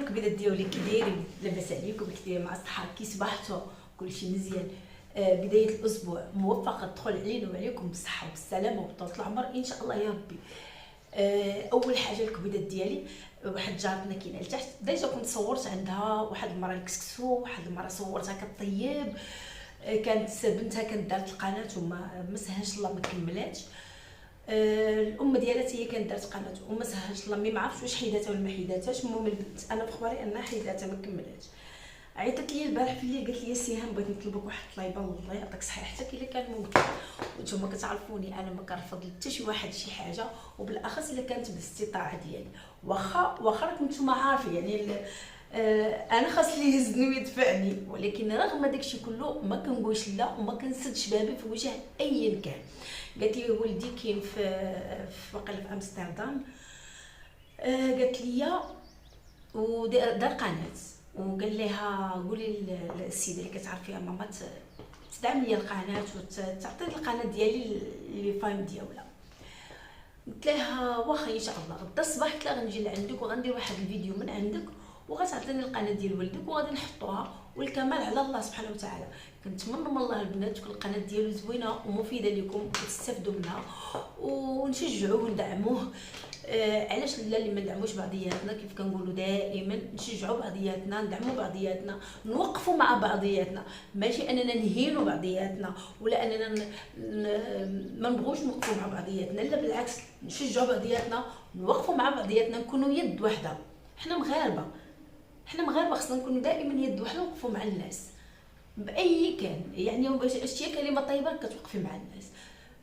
الكبيدات ديالي كي دايرين؟ لاباس عليكم؟ كي دايرين مع الصحه؟ كي صبحتوا؟ كلشي مزيان؟ بدايه الاسبوع موفقه تدخل علينا وعليكم بالصحه والسلامه وطول العمر ان شاء الله يا ربي. اول حاجه الكبيدات ديالي، واحد جارتنا كاينه لتحت ديجا كنت صورت عندها واحد المره الكسكسو، واحد المره صورتها كطيب، كانت بنتها كانت دارت القناه وما سهلش الله ما كملاتش. الام ديالها هي كانت دارت قناه وما سهلش الله، ما عرفتش واش حيداتها ولا ما حيداتهاش. المهم البنت انا بخباري انها حيداتها ما كملاتش. عيطت لي البارح في الليل قالت لي سيهان بغيت نطلبك واحد الطليبه، والله يعطيك الصحه حتى الا كان ممكن. وانتم كتعرفوني انا ما كنرفض حتى شي واحد شي حاجه، وبالاخص الا كانت بالاستطاعه ديالي. واخا راكم نتوما عارفين يعني انا خاص لي يهزني ويدفعني، ولكن رغم داكشي كله ما كنقولش لا وما كنسدش بابي في وجه ايا كان. قالت لي ولدي كاين في وقيله في امستردام، قالت لي ودار قناه، وقال لها قولي للسيده اللي كتعرفيها ماما تدعم لي القناه وتعطيني القناه ديالي اللي فايم ديالها. قلت لها واخا ان شاء الله. غدا الصباح قلت لها غنجي لعندك وغندير واحد الفيديو من عندك وغتعطيني القناه ديال ولدك وغادي نحطوها، والكمال على الله سبحانه وتعالى. كنتمنى من الله البنات تكون القناه ديالو زوينه ومفيده لكم وتستافدوا منها ونشجعوه وندعموه. علاش لا اللي ما ندعموش بعضياتنا؟ كيف كنقولوا دائما نشجعوا بعضياتنا، ندعموا بعضياتنا، نوقفوا مع بعضياتنا، ماشي اننا نهينوا بعضياتنا ولا اننا ما نبغوش نوقفوا مع بعضياتنا، لا بالعكس نشجعوا بعضياتنا، نوقفوا مع بعضياتنا، نكونوا يد واحده. حنا مغاربه خصنا نكونوا دائما يد واحده، نوقفوا مع الناس باي كان. يعني شتي كلمه طيبه كتوقفي مع الناس،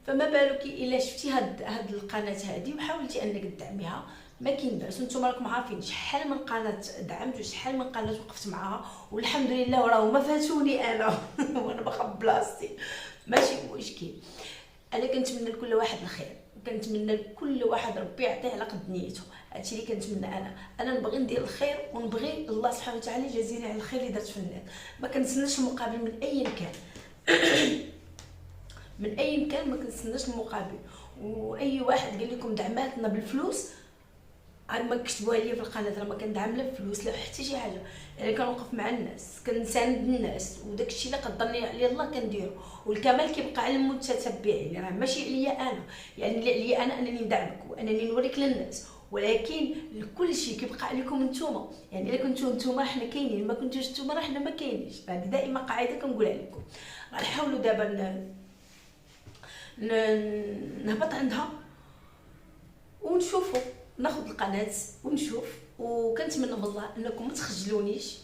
فما بالك الا شفتي هاد القناه هذه وحاولتي انك تدعميها، ما كاين باس. وانتم راكم عارفين شحال من قناه دعمت وشحال من قناه وقفت معها، والحمد لله وراه ما فاتوني انا وانا باقا بلاصتي، ماشي مشكل. انا كنتمنى لكل واحد الخير، وكنتمنى لكل واحد ربي يعطيه على قد نيته. هادشي اللي كنتمنى انا نبغي ندير الخير ونبغي الله سبحانه وتعالى يجازيني على الخير اللي درت في الناس. ما كنتسناش المقابل من اي كان من اي مكان، ما كنتسناش المقابل. واي واحد قال لكم دعماتنا بالفلوس ما كتبوها ليا في القناه، راه ما كندعم لا فلوس لا حتى شي حاجه. يعني كنوقف مع الناس، كنساند الناس، وداك الشيء اللي قدرني عليه الله كنديرو، والكمال كيبقى على المتتبعين، راه ماشي عليا انا. يعني اللي عليا انا انني ندعمك وانني نوريك للناس، ولكن كل شيء كيبقى عليكم نتوما. يعني الا كنتو نتوما حنا كاينين، ما كنتوش نتوما راه حنا ما كاينينش. هذه دائما قاعده كنقولها لكم. غنحاولوا دابا نهبط عندها ونشوفوا، ناخذ القناه ونشوف. وكنتمنى من الله انكم ما تخجلونيش،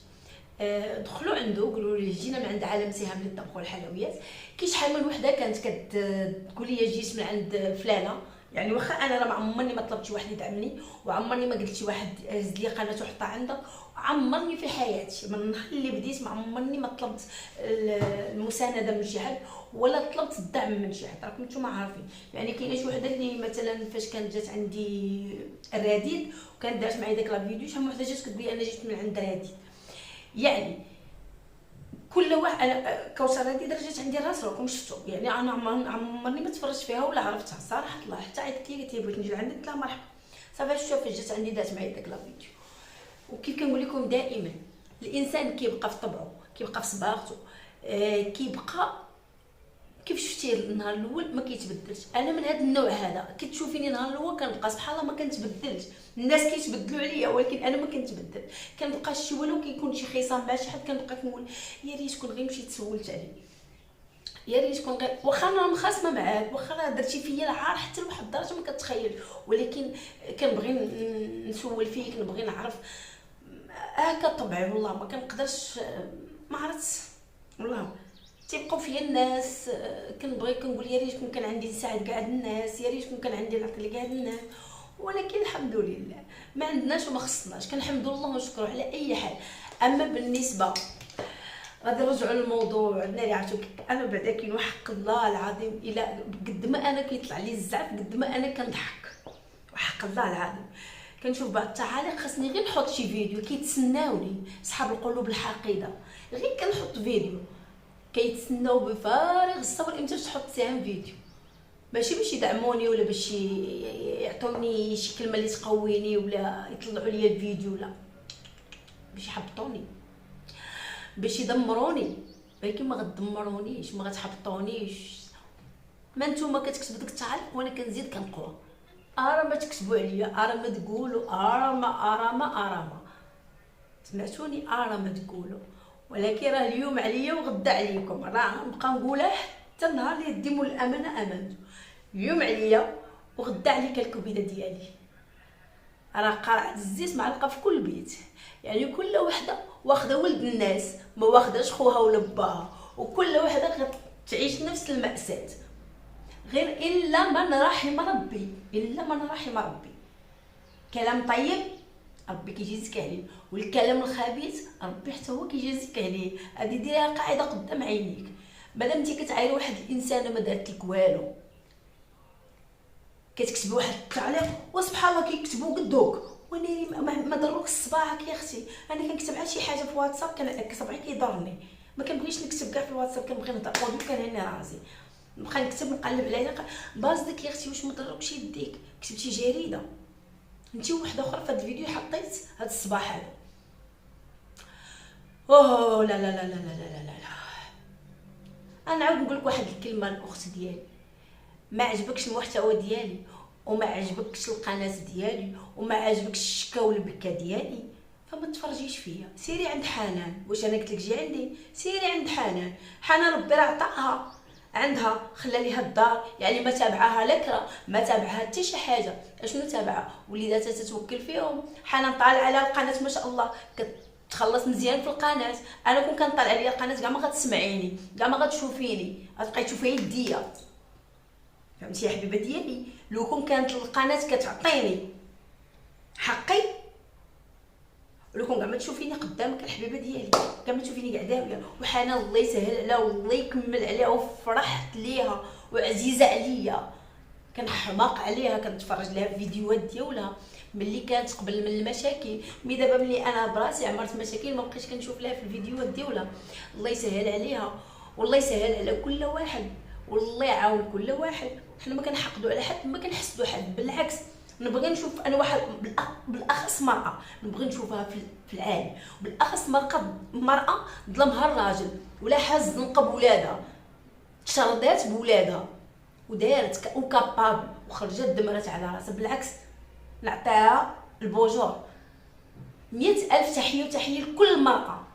دخلوا عنده قولوا لي جينا من عند عالم سهام للطبخ والحلويات. كي شحال من وحده كانت كتقول لي جيت من عند فلانه. يعني واخا انا راه عمرني ما طلبت شي واحد يدعمني، وعمرني ما قلت شي واحد هز لي قناه وحطها عندك، عمرني في حياتي من النهار اللي بديت ما عمرني ما طلبت المسانده من شي حد ولا طلبت الدعم من شي حد. راكم نتوما عارفين. يعني كاينه شي وحده اللي مثلا فاش كانت جات عندي الراديد وكانت دارت معايا داك لا فيديو، شحال من وحده جات كتقول لي انا جيت من عند الراديد. يعني كل واحد، انا كوثر هذه درجات عندي راس راكم شفتوا. يعني انا عمرني ما تفرجت فيها ولا عرفتها صراحه الله. حتى عيطت لي قالت لي بغيت نجي لعندك، قلت لها مرحبا صافي. شوف جات عندي دات معايا داك لا فيديو. وكيف كنقول لكم دائما الانسان كيبقى في طبعه، كيبقى في صباغته، كيبقى كيف شفتي النهار الاول ما كيتبدلش. انا من هذا النوع هذا، كتشوفيني النهار الاول كنبقى سبحان الله ما كنتبدلش. الناس كيتبدلوا عليا ولكن انا ما كنتبدل. كنبقى شي ولو كيكون شي خصام مع شي حد كنبقى كنقول يا ريت كون غير مشيت سولت عليه، يا ريت كون غير واخا انا مخاصمه معاك، واخا درتي فيا العار حتى لواحد الدرجه ما كتخيل، ولكن كنبغي نسول فيك، نبغي نعرف. هكا طبعي والله ما كنقدرش، ما عرفتش والله تيبقاو فيا الناس. كنبغي كنقول يا ريت كون كان عندي نساعد كاع الناس، يا ريت كون كان عندي نعطي لكاع الناس، ولكن الحمد لله ما عندناش وما خصناش. كنحمد الله ونشكره على اي حال. اما بالنسبه غادي نرجعوا للموضوع اللي عرفتو، انا بعدا كاين وحق الله العظيم الا قد ما انا كيطلع لي الزعف قد ما انا كنضحك. وحق الله العظيم كنشوف بعض التعاليق خاصني غير نحط شي فيديو كيتسناوني صحاب القلوب الحقيده، غير كنحط فيديو كيتسناو بفارغ الصبر امتى تحط سهم فيديو. ماشي باش يدعموني ولا باش يعطوني شي كلمه اللي تقويني ولا يطلعوا لي الفيديو، لا باش يحبطوني، باش يدمروني، ولكن ما غتدمرونيش، ما غتحبطونيش. ما نتوما كتكتبوا ديك التعليق وانا كنزيد كنقوى. ارا ما تكتبوا عليا، ارا ما تقولوا، ارا ما سمعتوني، ارا ما تقولوا، ولكن راه اليوم عليا وغدا عليكم، راه نبقى نقولها حتى النهار اللي يديموا الامانه امانته. اليوم عليا وغدا عليك الكبيده ديالي. راه قرعه الزيت معلقه في كل بيت، يعني كل وحده واخده ولد الناس، ما واخداش خوها ولا باها، وكل وحده غتعيش نفس المأساة، غير الا من رحم ربي، الا من رحم ربي. كلام طيب ربي كيجازيك عليه، والكلام الخبيث ربي حتى هو كيجازيك عليه. هذه ديرها قاعده قدام عينيك. مادام انت كتعاير واحد الانسانه ما دارت لك والو، كتكتبي واحد التعليق وسبحان الله كيكتبوا قدوك، وناري ما ضروك صباعك يا اختي. انا كنكتب على شي حاجه في واتساب كان صبعي كيضرني، ما كنبغيش نكتب كاع في الواتساب، كنبغي نهضر ودو كنهني راسي، نبقى نكتب نقلب عليها بازدك يا اختي واش ما ضروكش يديك، كتبتي جريده. انت وحده اخرى في هذا الفيديو حطيت هذا الصباح هذا. اوه لا لا لا لا لا لا لا لا. انا نعاود نقول لك واحد الكلمه الاخت ديالي، ما عجبكش المحتوى ديالي وما عجبكش القناه ديالي وما عجبكش الشكا والبكا ديالي، فما تفرجيش فيا، سيري عند حنان. واش انا قلت لك جي عندي؟ سيري عند حنان. حنان ربي راه عطاها عندها، خلى ليها الدار، يعني ما تابعاها لكرة، ما تابعها حتى شي حاجه. اشنو تابعها؟ وليداتها تتوكل فيهم. حنان طالع على القناه ما شاء الله تخلص مزيان في القناه. انا كون كنطلع عليا القناه كاع ما غتسمعيني، كاع ما غتشوفيني، غتبقاي تشوفي يديا. فهمتي يا حبيبه ديالي؟ لو كون كانت القناه كتعطيني حقي، لو كون كاع ما تشوفيني قدامك الحبيبه ديالي، كاع ما تشوفيني كاع داويه. وحنا الله يسهل عليها والله يكمل عليها، وفرحت ليها وعزيزه عليا، كنحماق عليها، كنتفرج لها في فيديوهات ديالها ملي كانت قبل من المشاكل. مي دابا ملي انا براسي عمرت مشاكل ما بقيتش كنشوف لها في الفيديوهات ديالها. الله يسهل عليها والله يسهل على كل واحد، والله يعاون كل واحد. حنا ما كنحقدوا على حد، ما كنحسدوا حد، بالعكس نبغي نشوف انا واحد بالاخص مرأة نبغي نشوفها في العالم، بالاخص مرأة ظلمها الراجل ولا حاز نقب ولادها، تشردات بولادها ودارت وكابابل وخرجت دمرت على راسها. بالعكس نعطيها البوجور، 100,000 تحيه وتحيه لكل مرأة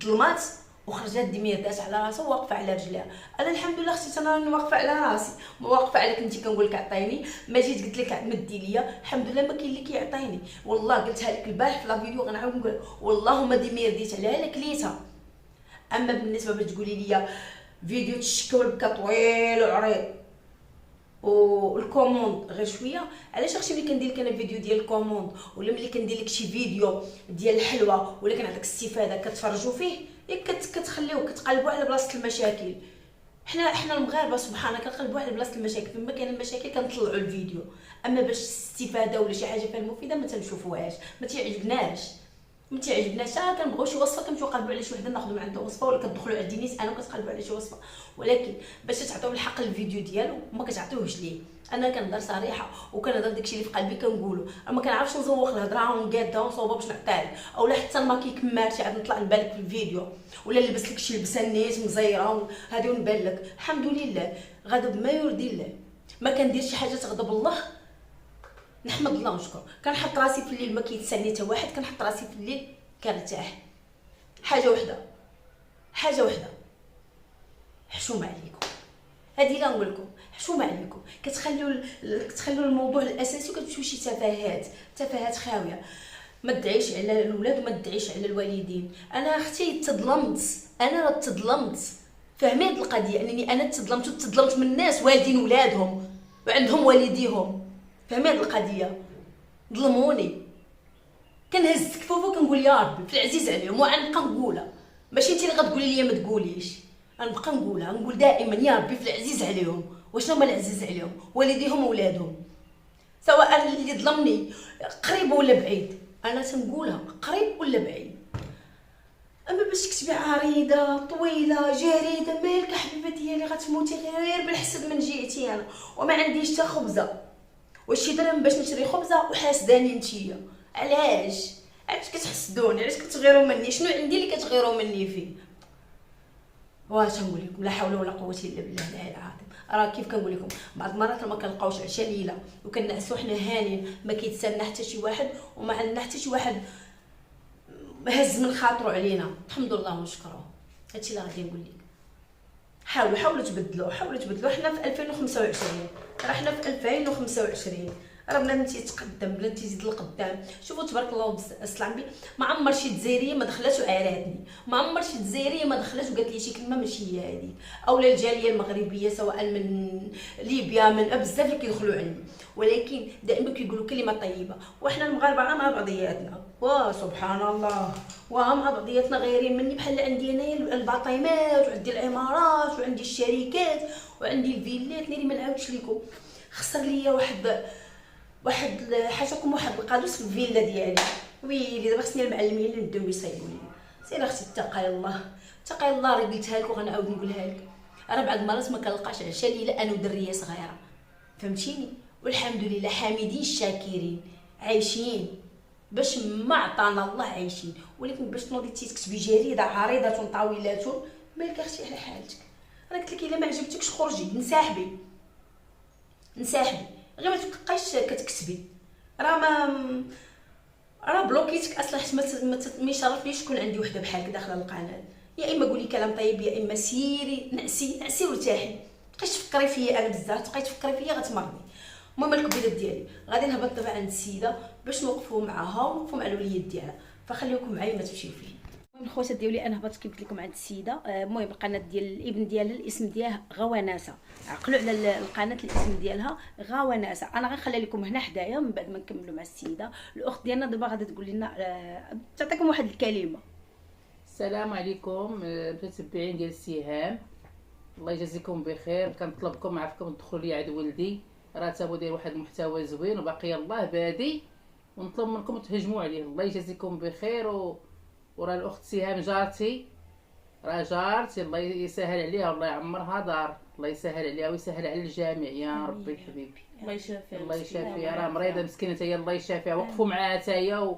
ظلمات وخرجت دميرات على راسها وواقفه على رجليها. انا الحمد لله اختي انا راني واقفه على راسي، ما واقفه عليك انت كنقول لك عطيني، ما جيت قلت لك مدي ليا، الحمد لله ما كاين اللي كيعطيني. والله قلتها لك البارح في لا فيديو، غنعاود نقول والله ما دمير ديت عليها لك ليتها. اما بالنسبه باش تقولي لي فيديو تشكى والبكا طويل وعريض والكوموند غير شويه، علاش اختي ملي كندير لك انا فيديو ديال الكوموند ولا ملي كندير لك شي فيديو ديال الحلوه ولا كنعطيك استفاده كتفرجوا فيه، ياك كتخليو كتقلبوا على بلاصه المشاكل. حنا المغاربه سبحان الله كنقلبوا على بلاصه المشاكل، فما كاين المشاكل كنطلعوا الفيديو. اما باش استفاده ولا شي حاجه فيها مفيده ما تنشوفوهاش، ما تيعجبناش كنبغيو شي وصفه كنمشيو نقلبوا على شي وحده ناخذوا من عندها وصفه، ولا كتدخلوا على دينيس انا وكتقلبوا على شي وصفه. ولكن باش تعطيو الحق للفيديو ديالو ما كتعطيوهش ليه. انا كنهضر صريحه وكنهضر داكشي اللي في قلبي كنقولو، ما كنعرفش نزوق الهضره ونقادها ونصوبها باش نعطيها، اولا حتى الماكيك مارتي عاد نطلع نبان لك في الفيديو، ولا نلبس لك شي لبسه نيت مزيره هذه ونبان لك. الحمد لله غضب ما يرضي الله، ما كندير شي حاجه تغضب الله، نحمد الله ونشكر. كنحط راسي في الليل ما كيتسني حتى واحد، كنحط راسي في الليل كنرتاح. حاجه وحده حشومه عليكم، هذه اللي نقول لكم، حشومه عليكم. كتخلوا الموضوع الاساسي وكتمشيو شي تفاهات خاويه. ما تدعيش على الاولاد وما تدعيش على الوالدين. انا اختي تظلمت، فهمي هاد القضيه، انني انا تظلمت من الناس والدين ولادهم وعندهم والديهم، فهمي هاد القضيه. ظلموني كنهز كفوفو كنقول يا ربي في العزيز عليهم، وغنبقى نقولها، ماشي انت اللي غتقولي لي ما تقوليش، غنبقى نقولها، نقول دائما يا ربي في العزيز عليهم. وشنو هما العزيز عليهم؟ والديهم وولادهم، سواء اللي ظلمني قريب ولا بعيد، انا تنقولها قريب ولا بعيد. اما باش تكتبي عريضه طويله جريده، مالك حبيبه ديالي غتموتي غير بالحسد من جهتي انا، وما عنديش حتى خبزه، واش شي درهم باش نشري خبزه وحاسداني نتيا. علاش علاش كتحسدوني؟ علاش كتغيروا مني؟ شنو عندي اللي كتغيروا مني فيه؟ واش نقول لكم؟ لا حول ولا قوه الا بالله العلي العظيم. راه كيف كنقول لكم، بعض المرات ما كنلقاوش عشاء ليله وكنعسوا حنا هانين، ما كيتسنى حتى شي واحد وما عندنا حتى شي واحد هز من خاطرو علينا. الحمد لله ونشكروه. هادشي اللي غادي نقول لك. حاولوا تبدلوا، حنا في 2025، راه حنا في 2025، راه بنادم تيتقدم، بنادم تيزيد للقدام. شوفوا تبارك الله السلام بي، ما عمر شي جزائريه ما دخلات وعاراتني، ما عمر شي جزائريه ما دخلات وقالت لي شي كلمه ماشي هي هذه، اولا الجاليه المغربيه سواء من ليبيا من بزاف اللي كيدخلوا عندي، ولكن دائما كيقولوا كلمه طيبه. وحنا المغاربه مع بعضياتنا، سبحان الله، مع بعضياتنا غيرين مني، بحال عندي انايا الباطيمات وعندي العمارات وعندي الشركات وعندي الفيلات. ناري ما نعاودش لكم، خسر ليا واحد حاشاكم واحد القادوس في الفيلا ديالي. ويلي دابا خصني المعلمين اللي نداو يصايبوا لي. سير اختي اتقي الله، اتقي الله. راه قلتها لك وغنعاود نقولها لك، راه بعض المرات ما كنلقاش عشاء ليله انا ودريه صغيره، فهمتيني؟ والحمد لله حامدين شاكرين عايشين باش ما عطانا الله عايشين. ولكن باش تنوضي تكتبي جريده عريضه طاولات مالك اختي على حالتك. انا قلت لك الا ما عجبتكش خرجي نساحبي غير ما تبقايش كتكتبي. راه بلوكيتك اصلا، حيت ما يشرفنيش تكون عندي وحده بحالك داخله القناه. يا اما قولي كلام طيب، يا اما سيري نعسي وارتاحي. تبقايش تفكري فيا انا بزاف، تبقاي تفكري فيا غتمرضي. المهم الكبيرات ديالي غادي نهبط دابا عند السيده باش نوقفوا معاها ونوقفوا مع الوليد ديالها، فخليكم معايا ما تمشيو فيه. المهم الخواتات ديالي انا هبطت كيف قلت لكم عند السيده. المهم القناه ديال الابن ديالها الاسم ديالها غواناسه، عقلوا على القناه الاسم ديالها غواناسه. انا غنخلي لكم هنا حدايا من بعد ما نكملوا مع السيده. الاخت ديالنا دابا غادي تقول لنا تعطيكم واحد الكلمه. السلام عليكم المتتبعين ديال سهام، الله يجازيكم بخير. كنطلبكم عافاكم تدخلوا لي عند ولدي، راه تابو داير واحد المحتوى زوين وباقي الله بادي، ونطلب منكم تهجموا عليه. الله يجازيكم بخير. وراه الاخت سهام جارتي، راه جارتي، الله يسهل عليها والله يعمرها دار، الله يسهل عليها ويسهل على الجميع يا ربي الحبيب. الله يشافيها، الله يشافيها، راه مريضه مسكينه هي، الله يشافيها. وقفوا معاها حتى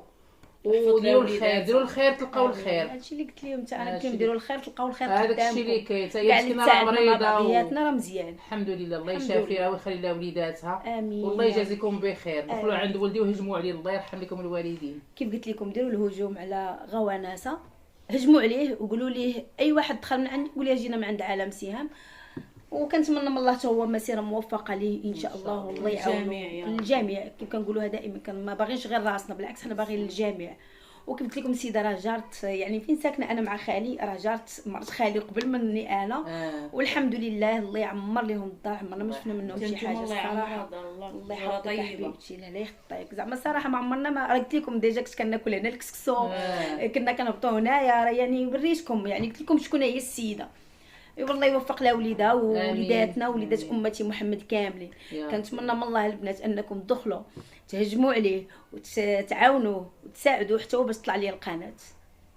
وديروا الخير، ديروا الخير تلقاو الخير. هادشي اللي قلت لهم حتى انا، كنديروا الخير تلقاو الخير هذاك الشيء اللي كاين. حتى هي مسكينه راه مريضه بعضياتنا راه مزيان الحمد لله. الله يشافيها ويخلي لها وليداتها. امين. والله يجازيكم بخير. دخلوا عند ولدي وهجموا عليه، الله يرحم لكم الوالدين. كيف قلت لكم ديروا الهجوم على غواناسه، هجموا عليه وقولوا ليه اي واحد دخل من عندك قولي جينا من عند عالم سهام. وكنتمنى من الله حتى هو مسيره موفقه ليه ان شاء الله، والله يعاونوا الجميع. كيف كنقولوها دائما، ما باغينش غير راسنا، بالعكس حنا باغيين الجميع. وكيف قلت لكم السيده راه جارت، يعني فين ساكنه انا مع خالي، راه جارت مرت خالي قبل مني انا. والحمد لله الله يعمر لهم الدار، عمرنا ما شفنا منهم شي حاجه الصراحه. الله يحفظك حبيبتي، لا يخطيك زعما الصراحه ما عمرنا ما قلت لكم ديجا كنت كناكل هنا الكسكسو، كنا كنهبطوا هنايا، راه يعني وريتكم، يعني قلت لكم شكون هي السيده. والله يوفق لها وليدها ووليداتنا ووليدات امتي محمد كاملين. كنتمنى من الله البنات انكم تدخلوا تهجموا عليه وتعاونوا وتساعدوا حتى هو باش تطلع لي القناه.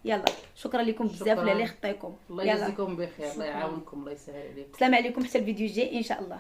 يلا شكرا لكم بزاف ولا اللي خطيكم. الله يجزيكم بخير، الله يعاونكم، الله يسهل عليكم. السلام عليكم حتى الفيديو الجاي ان شاء الله.